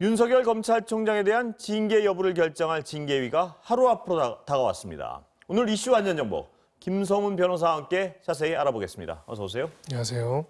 윤석열 검찰총장에 대한 징계 여부를 결정할 징계위가 하루 앞으로 다가왔습니다. 오늘 이슈 완전 정보 김성훈 변호사와 함께 자세히 알아보겠습니다. 어서 오세요. 안녕하세요.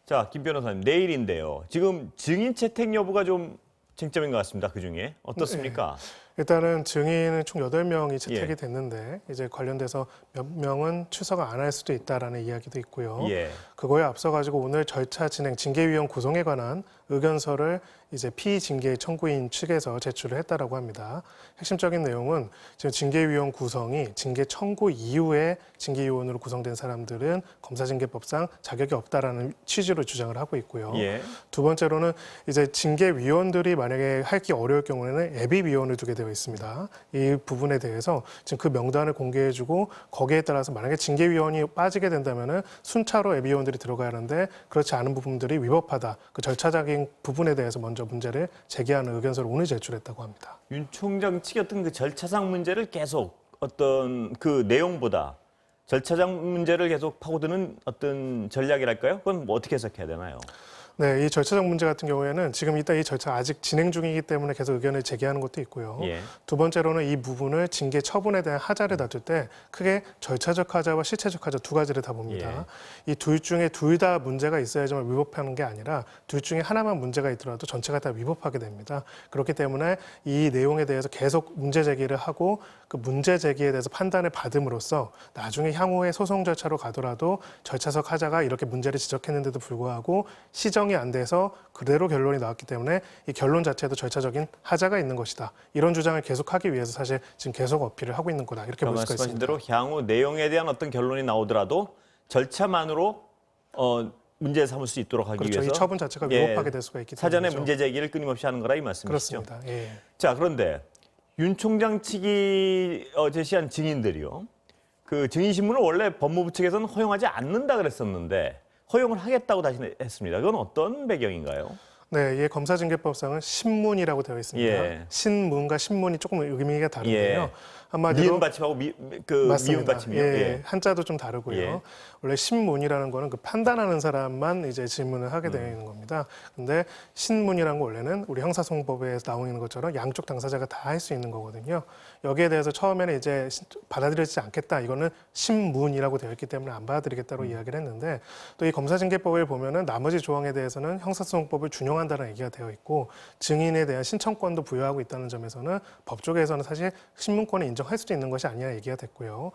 자, 김 변호사님, 내일인데요. 지금 증인 채택 여부가 좀 쟁점인 것 같습니다. 그중에 어떻습니까? 일단은 증인은 총 8명이 채택이 예. 됐는데 이제 관련돼서 몇 명은 출석을 안 할 수도 있다라는 이야기도 있고요. 예. 그거에 앞서 가지고 오늘 절차 진행 징계위원 구성에 관한 의견서를 이제 피징계 청구인 측에서 제출을 했다라고 합니다. 핵심적인 내용은 지금 징계위원 구성이 징계 청구 이후에 징계위원으로 구성된 사람들은 검사징계법상 자격이 없다라는 취지로 주장을 하고 있고요. 예. 두 번째로는 이제 징계위원들이 만약에 하기 어려울 경우에는 예비위원을 두게 되어 있습니다. 이 부분에 대해서 지금 그 명단을 공개해주고 거기에 따라서 만약에 징계위원이 빠지게 된다면은 순차로 예비위원들이 들어가야 하는데 그렇지 않은 부분들이 위법하다. 그 절차적인 부분에 대해서 먼저 문제를 제기하는 의견서를 오늘 제출했다고 합니다. 윤 총장 측의 어떤 그 절차상 문제를 계속 어떤 그 내용보다 절차상 문제를 계속 파고드는 어떤 전략이랄까요? 그건 뭐 어떻게 해석해야 되나요? 네, 이 절차적 문제 같은 경우에는 지금 이따 이 절차 아직 진행 중이기 때문에 계속 의견을 제기하는 것도 있고요. 예. 두 번째로는 이 부분을 징계 처분에 대한 하자를 다툴 때 크게 절차적 하자와 실체적 하자 두 가지를 다 봅니다. 이 둘 중에 둘 다 문제가 있어야지만 위법하는 게 아니라 둘 중에 하나만 문제가 있더라도 전체가 다 위법하게 됩니다. 그렇기 때문에 이 내용에 대해서 계속 문제 제기를 하고 그 문제 제기에 대해서 판단을 받음으로써 나중에 향후에 소송 절차로 가더라도 절차적 하자가 이렇게 문제를 지적했는데도 불구하고 시정이 안 돼서 그대로 결론이 나왔기 때문에 이 결론 자체도 절차적인 하자가 있는 것이다. 이런 주장을 계속하기 위해서 사실 지금 계속 어필을 하고 있는 거다. 이렇게 볼 수가 말씀하신 있습니다. 대로 향후 내용에 대한 어떤 결론이 나오더라도 절차만으로 문제 삼을 수 있도록 하기 그렇죠. 위해서 이 처분 자체가 위법하게 될 수가 있기 때문에 사전에 문제 제기를 끊임없이 하는 거라 이 말씀이시죠? 그렇습니다. 예. 자, 그런데 윤 총장 측이 제시한 증인들이요. 그 증인 신문을 원래 법무부 측에서는 허용하지 않는다 그랬었는데 허용을 하겠다고 다시 했습니다. 그건 어떤 배경인가요? 네, 이 검사징계법상은 신문이라고 되어 있습니다. 예. 신문과 신문이 조금 의미가 다른데요. 예. 한마디로 미음 받침하고 미음 받침이요. 예, 한자도 좀 다르고요. 예. 원래 신문이라는 거는 그 판단하는 사람만 이제 질문을 하게 되어 있는 겁니다. 근데 신문이라는 거 원래는 우리 형사소송법에 나오 있는 것처럼 양쪽 당사자가 다 할 수 있는 거거든요. 여기에 대해서 처음에는 이제 받아들이지 않겠다. 이거는 신문이라고 되어 있기 때문에 안 받아들이겠다고 이야기를 했는데 또 이 검사징계법을 보면은 나머지 조항에 대해서는 형사소송법을 준용한다는 얘기가 되어 있고 증인에 대한 신청권도 부여하고 있다는 점에서는 법 쪽에서는 사실 신문권을 인정할 수도 있는 것이 아니냐 얘기가 됐고요.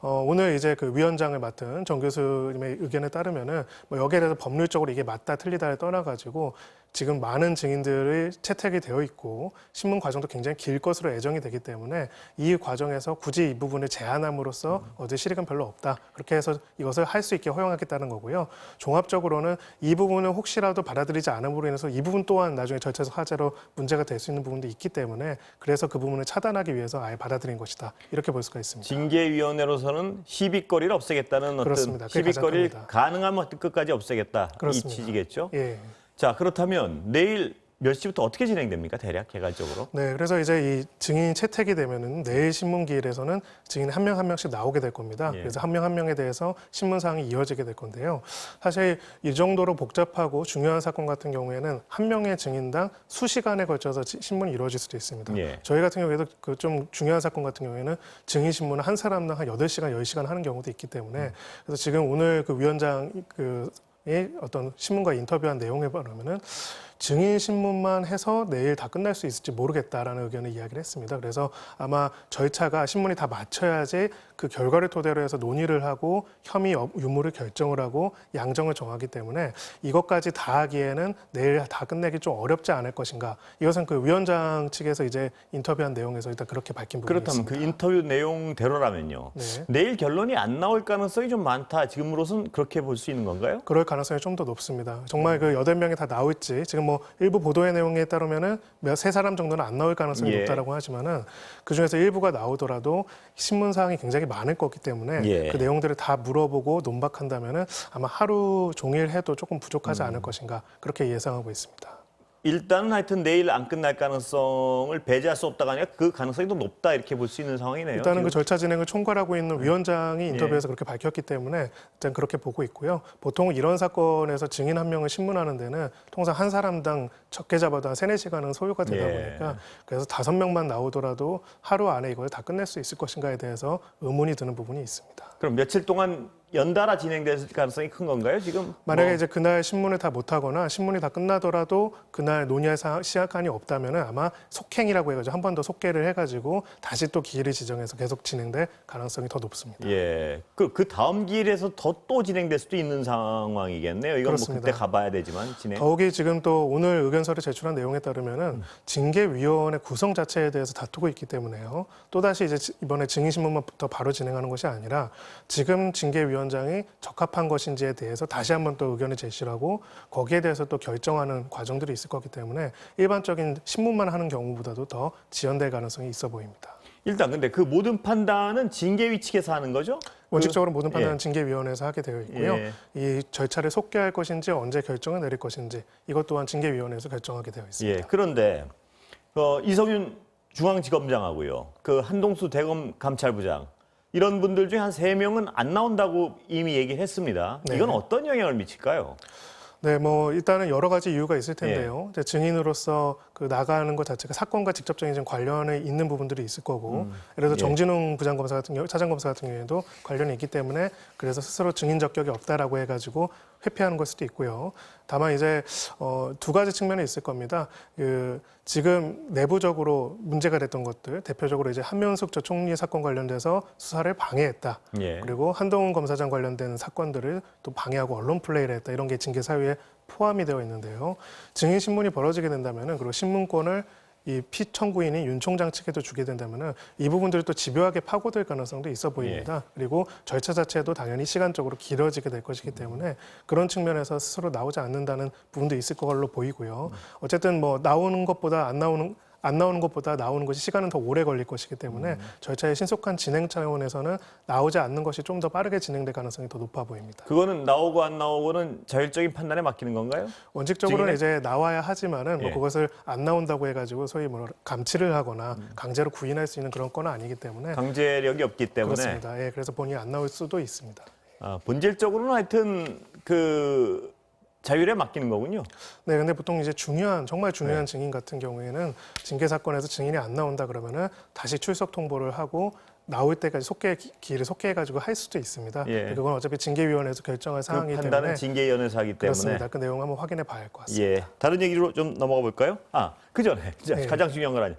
오늘 이제 그 위원장을 맡은 정 교수님의 의견에 따르면은 뭐 여기에 대해서 법률적으로 이게 맞다 틀리다를 떠나가지고 지금 많은 증인들이 채택이 되어 있고 신문 과정도 굉장히 길 것으로 예정이 되기 때문에 이 과정에서 굳이 이 부분을 제한함으로써 얻을 실익은 별로 없다. 그렇게 해서 이것을 할 수 있게 허용하겠다는 거고요. 종합적으로는 이 부분을 혹시라도 받아들이지 않음으로 인해서 이 부분 또한 나중에 절차적 하자로 문제가 될 수 있는 부분도 있기 때문에 그래서 그 부분을 차단하기 위해서 아예 받아들인 것이다. 이렇게 볼 수가 있습니다. 징계위원회로서는 시비거리를 없애겠다는 어떤 그렇습니다. 그게 가장 시비거리를 큽니다. 가능하면 끝까지 없애겠다. 그렇습니다. 이 취지겠죠? 예. 자, 그렇다면 내일 몇 시부터 어떻게 진행됩니까? 대략 개괄적으로? 네, 그래서 이제 이 증인이 채택이 되면은 내일 신문기일에서는 증인 한 명 한 명씩 나오게 될 겁니다. 예. 그래서 한 명 한 명에 대해서 신문사항이 이어지게 될 건데요. 사실 이 정도로 복잡하고 중요한 사건 같은 경우에는 한 명의 증인당 수시간에 걸쳐서 신문이 이루어질 수도 있습니다. 예. 저희 같은 경우에도 그 좀 중요한 사건 같은 경우에는 증인 신문을 한 사람당 한 8시간, 10시간 하는 경우도 있기 때문에 그래서 지금 오늘 그 위원장 의 어떤 신문과 인터뷰한 내용에 보면은 증인 신문만 해서 내일 다 끝날 수 있을지 모르겠다라는 의견을 이야기를 했습니다. 그래서 아마 절차가 신문이 다 맞춰야지 그 결과를 토대로 해서 논의를 하고 혐의 유무를 결정을 하고 양정을 정하기 때문에 이것까지 다 하기에는 내일 다 끝내기 좀 어렵지 않을 것인가. 이것은 그 위원장 측에서 이제 인터뷰한 내용에서 일단 그렇게 밝힌 부분이 그렇다면 있습니다. 그 인터뷰 내용대로라면요. 네. 내일 결론이 안 나올 가능성이 좀 많다. 지금으로선 그렇게 볼 수 있는 건가요? 그럴 가능성이 좀 더 높습니다. 정말 그 8명이 다 나올지 지금 뭐 일부 보도의 내용에 따르면은 세 사람 정도는 안 나올 가능성이 예. 높다라고 하지만은 그 중에서 일부가 나오더라도 신문 사항이 굉장히 많을 거기 때문에 예. 그 내용들을 다 물어보고 논박한다면은 아마 하루 종일 해도 조금 부족하지 않을 것인가 그렇게 예상하고 있습니다. 일단은 하여튼 내일 안 끝날 가능성을 배제할 수 없다가 아니라 그 가능성이 더 높다 이렇게 볼 수 있는 상황이네요. 일단은 그 지금. 절차 진행을 총괄하고 있는 위원장이 인터뷰에서 그렇게 밝혔기 때문에 일단 그렇게 보고 있고요. 보통 이런 사건에서 증인 한 명을 신문하는 데는 통상 한 사람당 적게 잡아도 한 3-4시간은 소요가 되다 예. 보니까 그래서 5명만 나오더라도 하루 안에 이걸 다 끝낼 수 있을 것인가에 대해서 의문이 드는 부분이 있습니다. 그럼 며칠 동안 연달아 진행될 가능성이 큰 건가요? 지금 만약에 이제 그날 신문을 다 못하거나 신문이 다 끝나더라도 그날 논의할 시간이 없다면은 아마 속행이라고 해가지고 한 번 더 속개를 해가지고 다시 또 기일을 지정해서 계속 진행될 가능성이 더 높습니다. 예, 그 다음 기일에서 또 진행될 수도 있는 상황이겠네요. 이건 뭐 그렇습니다. 그때 가봐야 되지만 진행. 더욱이 지금 또 오늘 의견서를 제출한 내용에 따르면은 징계위원회 구성 자체에 대해서 다투고 있기 때문에요. 또다시 이제 이번에 증인신문부터 바로 진행하는 것이 아니라 지금 징계위원장이 적합한 것인지에 대해서 다시 한번 또 의견을 제시를 하고 거기에 대해서 또 결정하는 과정들이 있을 거기 때문에 일반적인 신문만 하는 경우보다도 더 지연될 가능성이 있어 보입니다. 일단 근데 그 모든 판단은 징계위 측에서 하는 거죠? 원칙적으로 모든 판단은 예. 징계위원회에서 하게 되어 있고요. 예. 이 절차를 속개할 것인지 언제 결정을 내릴 것인지 이것 또한 징계위원회에서 결정하게 되어 있습니다. 예. 그런데 이성윤 중앙지검장하고요, 그 한동수 대검 감찰부장 이런 분들 중에 한 3명은 안 나온다고 이미 얘기를 했습니다. 네. 이건 어떤 영향을 미칠까요? 네, 뭐 일단은 여러 가지 이유가 있을 텐데요. 이제 증인으로서 그 나가는 것 자체가 사건과 직접적인 좀 관련이 있는 부분들이 있을 거고, 예를 들어 예. 정진웅 부장검사 같은 경우, 차장검사 같은 경우에도 관련이 있기 때문에 그래서 스스로 증인 적격이 없다라고 해가지고 회피하는 걸 수도 있고요. 다만 이제 두 가지 측면이 있을 겁니다. 그 지금 내부적으로 문제가 됐던 것들, 대표적으로 이제 한명숙 전 총리 사건 관련돼서 수사를 방해했다. 예. 그리고 한동훈 검사장 관련된 사건들을 또 방해하고 언론 플레이를 했다. 이런 게 징계 사유에 포함이 되어 있는데요. 증인 신문이 벌어지게 된다면은 그리고 신문권을 이 피청구인인 윤 총장 측에도 주게 된다면은 이 부분들이 또 집요하게 파고들 가능성도 있어 보입니다. 그리고 절차 자체도 당연히 시간적으로 길어지게 될 것이기 때문에 그런 측면에서 스스로 나오지 않는다는 부분도 있을 걸로 보이고요. 어쨌든 뭐 나오는 것보다 안 나오는 것보다 나오는 것이 시간은 더 오래 걸릴 것이기 때문에 절차의 신속한 진행 차원에서는 나오지 않는 것이 좀 더 빠르게 진행될 가능성이 더 높아 보입니다. 그거는 나오고 안 나오고는 자율적인 판단에 맡기는 건가요? 원칙적으로는 증인은? 이제 나와야 하지만은 뭐 예. 그것을 안 나온다고 해가지고 소위 뭐 감치를 하거나 강제로 구인할 수 있는 그런 건 아니기 때문에 강제력이 없기 때문에. 그렇습니다. 예, 그래서 본인이 안 나올 수도 있습니다. 본질적으로는 하여튼 그 자율에 맡기는 거군요. 네, 근데 보통 이제 정말 중요한 증인 같은 경우에는 징계 사건에서 증인이 안 나온다 그러면은 다시 출석 통보를 하고 나올 때까지 기일을 속개해가지고 할 수도 있습니다. 예. 그건 어차피 징계위원회에서 결정할 그 사항이기 판단은 때문에 징계위원회에서 하기 때문에. 그렇습니다. 그 내용 한번 확인해 봐야 할 것 같습니다. 예. 다른 얘기로 좀 넘어가 볼까요? 그 전에 네. 가장 중요한 건 아니에요.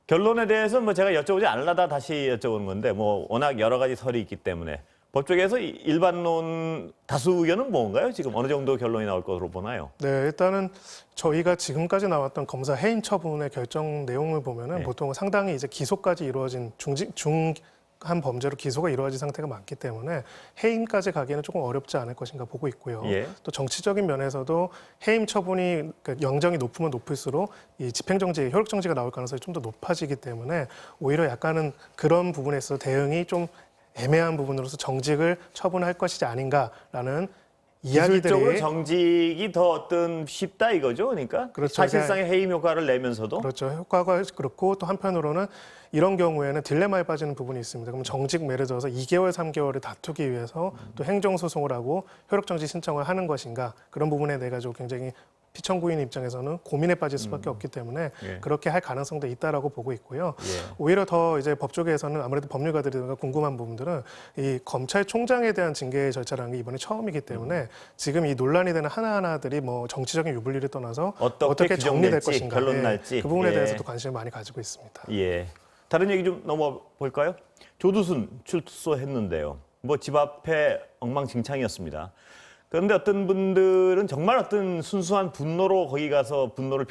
결론에 대해서 뭐 제가 여쭤보지 않으려다 다시 여쭤보는 건데 뭐 워낙 여러 가지 설이 있기 때문에 법조계에서 일반론 다수 의견은 뭔가요? 지금 어느 정도 결론이 나올 것으로 보나요? 네, 일단은 저희가 지금까지 나왔던 검사 해임 처분의 결정 내용을 보면은 네. 보통 상당히 이제 기소까지 이루어진 중한 범죄로 기소가 이루어진 상태가 많기 때문에 해임까지 가기에는 조금 어렵지 않을 것인가 보고 있고요. 예. 또 정치적인 면에서도 해임 처분이 그러니까 영정이 높으면 높을수록 이 집행정지, 효력정지가 나올 가능성이 좀 더 높아지기 때문에 오히려 약간은 그런 부분에 있어서 대응이 좀 애매한 부분으로서 정직을 처분할 것이지 아닌가라는 기술적으로 이야기들이 정직이 더 쉽다 이거죠, 그러니까 그렇죠. 사실상의 해임 효과를 내면서도 그렇죠. 효과가 그렇고 또 한편으로는 이런 경우에는 딜레마에 빠지는 부분이 있습니다. 그럼 정직 예를 들어서 2개월, 3개월을 다투기 위해서 또 행정소송을 하고 효력정지 신청을 하는 것인가 그런 부분에 대해 가지고 굉장히 피청구인 입장에서는 고민에 빠질 수밖에 없기 때문에 예. 그렇게 할 가능성도 있다라고 보고 있고요. 예. 오히려 더 이제 법조계에서는 아무래도 법률가들이 궁금한 부분들은 이 검찰총장에 대한 징계 절차라는 게 이번에 처음이기 때문에 지금 이 논란이 되는 하나하나들이 뭐 정치적인 유불리를 떠나서 어떻게 정리될 규정될지, 것인가 결론 예, 날지. 그 부분에 예. 대해서도 관심을 많이 가지고 있습니다. 예. 다른 얘기 좀 넘어가 볼까요? 조두순 출소했는데요. 뭐 집 앞에 엉망진창이었습니다. 그런데 어떤 분들은 정말 어떤 순수한 분노로 거기 가서 분노를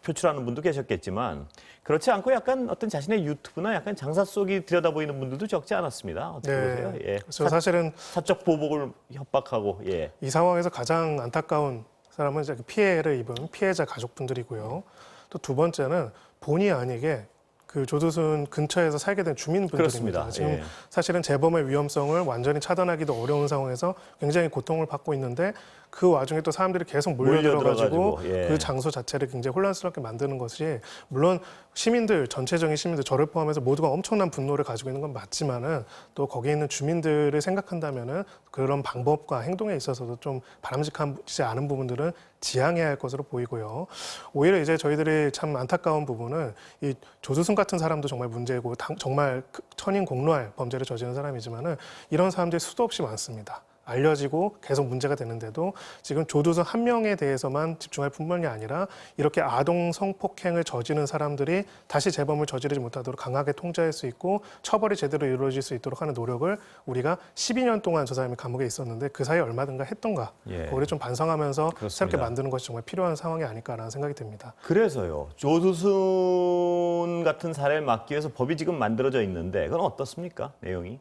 표출하는 분도 계셨겠지만 그렇지 않고 약간 어떤 자신의 유튜브나 약간 장사 속이 들여다 보이는 분들도 적지 않았습니다. 어떻게 보세요? 예. 그래서 사실은 사적 보복을 협박하고 예. 이 상황에서 가장 안타까운 사람은 이제 피해를 입은 피해자 가족분들이고요. 또 두 번째는 본의 아니게 그 조두순 근처에서 살게 된 주민분들입니다. 그렇습니다. 지금 예. 사실은 재범의 위험성을 완전히 차단하기도 어려운 상황에서 굉장히 고통을 받고 있는데 그 와중에 또 사람들이 계속 몰려들어가지고 몰려들어가지고, 예. 그 장소 자체를 굉장히 혼란스럽게 만드는 것이 물론 시민들 전체적인 시민들 저를 포함해서 모두가 엄청난 분노를 가지고 있는 건 맞지만은 또 거기에 있는 주민들을 생각한다면은 그런 방법과 행동에 있어서도 좀 바람직하지 않은 부분들은 지양해야 할 것으로 보이고요. 오히려 이제 저희들이 참 안타까운 부분은 이 조두순 같은 사람도 정말 문제고 정말 천인공노할 범죄를 저지른 사람이지만은 이런 사람들이 수도 없이 많습니다. 알려지고 계속 문제가 되는데도 지금 조두순 한 명에 대해서만 집중할 뿐만이 아니라 이렇게 아동 성폭행을 저지른 사람들이 다시 재범을 저지르지 못하도록 강하게 통제할 수 있고 처벌이 제대로 이루어질 수 있도록 하는 노력을 우리가 12년 동안 저 사람이 감옥에 있었는데 그 사이에 얼마든가 했던가 예. 그거를 좀 반성하면서 그렇습니다. 새롭게 만드는 것이 정말 필요한 상황이 아닐까라는 생각이 듭니다. 그래서요. 조두순 같은 사례를 막기 위해서 법이 지금 만들어져 있는데 그건 어떻습니까? 내용이?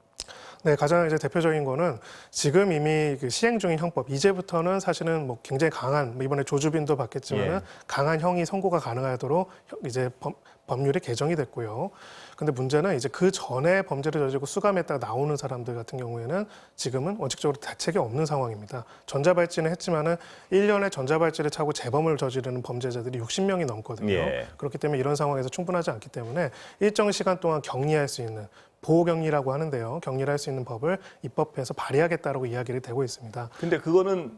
네, 가장 이제 대표적인 거는 지금 이미 그 시행 중인 형법 이제부터는 사실은 뭐 굉장히 강한 뭐 이번에 조주빈도 받겠지만은 예. 강한 형이 선고가 가능하도록 이제 법률이 개정이 됐고요. 근데 문제는 이제 그 전에 범죄를 저지르고 수감했다가 나오는 사람들 같은 경우에는 지금은 원칙적으로 대책이 없는 상황입니다. 전자발찌는 했지만은 1년에 전자발찌를 차고 재범을 저지르는 범죄자들이 60명이 넘거든요. 예. 그렇기 때문에 이런 상황에서 충분하지 않기 때문에 일정 시간 동안 격리할 수 있는 보호격리라고 하는데요. 격리를 할 수 있는 법을 입법해서 발의하겠다라고 이야기를 되고 있습니다. 근데 그거는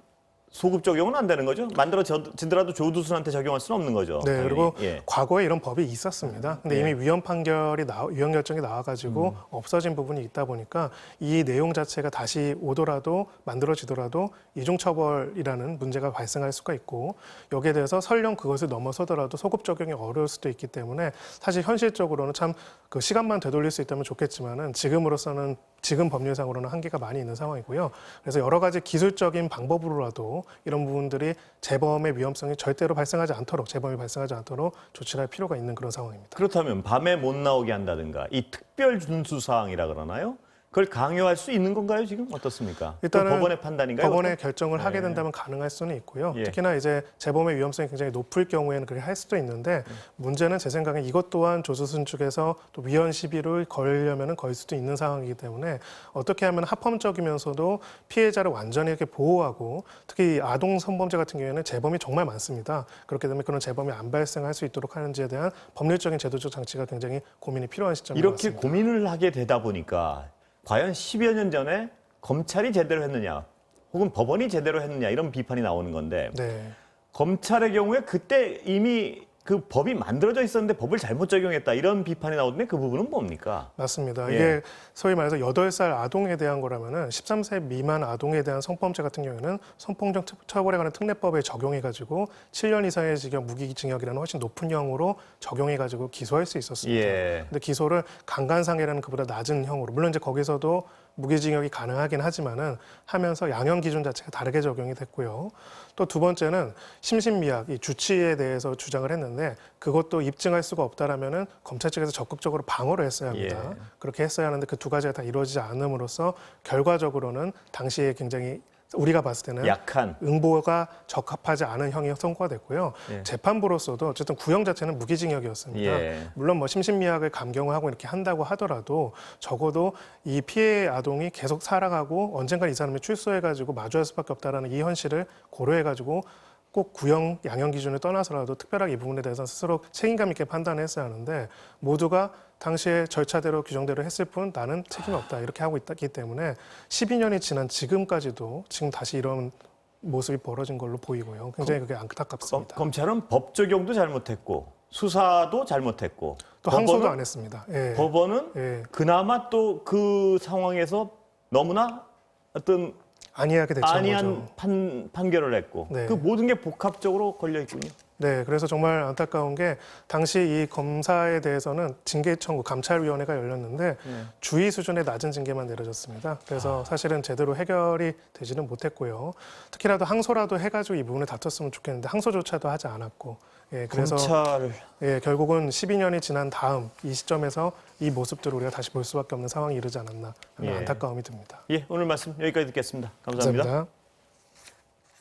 소급 적용은 안 되는 거죠? 만들어지더라도 조두순한테 적용할 수는 없는 거죠. 네, 당연히. 그리고 예. 과거에 이런 법이 있었습니다. 근데 예. 이미 위헌 판결이 위헌 결정이 나와가지고 없어진 부분이 있다 보니까 이 내용 자체가 다시 오더라도 만들어지더라도 이중처벌이라는 문제가 발생할 수가 있고 여기에 대해서 설령 그것을 넘어서더라도 소급 적용이 어려울 수도 있기 때문에 사실 현실적으로는 참 그 시간만 되돌릴 수 있다면 좋겠지만은 지금으로서는 지금 법률상으로는 한계가 많이 있는 상황이고요. 그래서 여러 가지 기술적인 방법으로라도 이런 부분들이 재범의 위험성이 절대로 발생하지 않도록 재범이 발생하지 않도록 조치를 할 필요가 있는 그런 상황입니다. 그렇다면 밤에 못 나오게 한다든가 이 특별 준수 사항이라 그러나요? 그걸 강요할 수 있는 건가요, 지금? 어떻습니까? 일단은 법원의 판단인가요? 법원의 그것도? 결정을 하게 네. 된다면 가능할 수는 있고요. 예. 특히나 이제 재범의 위험성이 굉장히 높을 경우에는 그렇게 할 수도 있는데 문제는 제 생각엔 이것 또한 조두순 측에서 또 위헌 시비를 걸려면은 걸 수도 있는 상황이기 때문에 어떻게 하면 합헌적이면서도 피해자를 완전히 이렇게 보호하고 특히 아동 성범죄 같은 경우에는 재범이 정말 많습니다. 그렇기 때문에 그런 재범이 안 발생할 수 있도록 하는지에 대한 법률적인 제도적 장치가 굉장히 고민이 필요한 시점인 것 이렇게 같습니다. 고민을 하게 되다 보니까 과연 10여 년 전에 검찰이 제대로 했느냐 혹은 법원이 제대로 했느냐 이런 비판이 나오는 건데 네. 검찰의 경우에 그때 이미 그 법이 만들어져 있었는데 법을 잘못 적용했다 이런 비판이 나오던데 그 부분은 뭡니까? 맞습니다. 예. 이게 소위 말해서 8살 아동에 대한 거라면은 13세 미만 아동에 대한 성범죄 같은 경우에는 성폭력 처벌에 관한 특례법에 적용해가지고 7년 이상의 징역, 무기징역이라는 훨씬 높은 형으로 적용해가지고 기소할 수 있었습니다. 예. 근데 기소를 강간상해라는 그보다 낮은 형으로 물론 이제 거기서도 무기징역이 가능하긴 하지만은 하면서 양형 기준 자체가 다르게 적용이 됐고요. 또 두 번째는 심신미약, 이 주치에 대해서 주장을 했는데 그것도 입증할 수가 없다라면은 검찰 측에서 적극적으로 방어를 했어야 합니다. 예. 그렇게 했어야 하는데 그 두 가지가 다 이루어지지 않음으로써 결과적으로는 당시에 굉장히 우리가 봤을 때는 약한 응보가 적합하지 않은 형이 선고가 됐고요. 예. 재판부로서도 어쨌든 구형 자체는 무기징역이었습니다. 예. 물론 뭐 심신미약을 감경을 하고 이렇게 한다고 하더라도 적어도 이 피해 아동이 계속 살아가고 언젠가 이 사람이 출소해가지고 마주할 수밖에 없다라는 이 현실을 고려해가지고 꼭 구형 양형 기준을 떠나서라도 특별하게 이 부분에 대해서 스스로 책임감 있게 판단을 했어야 하는데 모두가 당시에 절차대로 규정대로 했을 뿐 나는 책임이 없다 이렇게 하고 있기 때문에 12년이 지난 지금까지도 지금 다시 이런 모습이 벌어진 걸로 보이고요. 굉장히 그게 안타깝습니다. 검찰은 법 적용도 잘못했고 수사도 잘못했고 또 항소도 안 했습니다. 예. 법원은 예. 그나마 또 그 상황에서 너무나 어떤 안이하게 대처한 거죠. 안이한 판결을 했고 네. 그 모든 게 복합적으로 걸려 있군요. 네, 그래서 정말 안타까운 게 당시 이 검사에 대해서는 징계 청구 감찰위원회가 열렸는데 주의 수준의 낮은 징계만 내려졌습니다. 그래서 사실은 제대로 해결이 되지는 못했고요. 특히라도 항소라도 해가지고 이 부분을 다퉜으면 좋겠는데 항소조차도 하지 않았고, 예, 그래서 검찰 예, 결국은 12년이 지난 다음 이 시점에서 이 모습들을 우리가 다시 볼 수밖에 없는 상황이 이르지 않았나 하는 예. 안타까움이 듭니다. 예, 오늘 말씀 여기까지 듣겠습니다. 감사합니다. 감사합니다.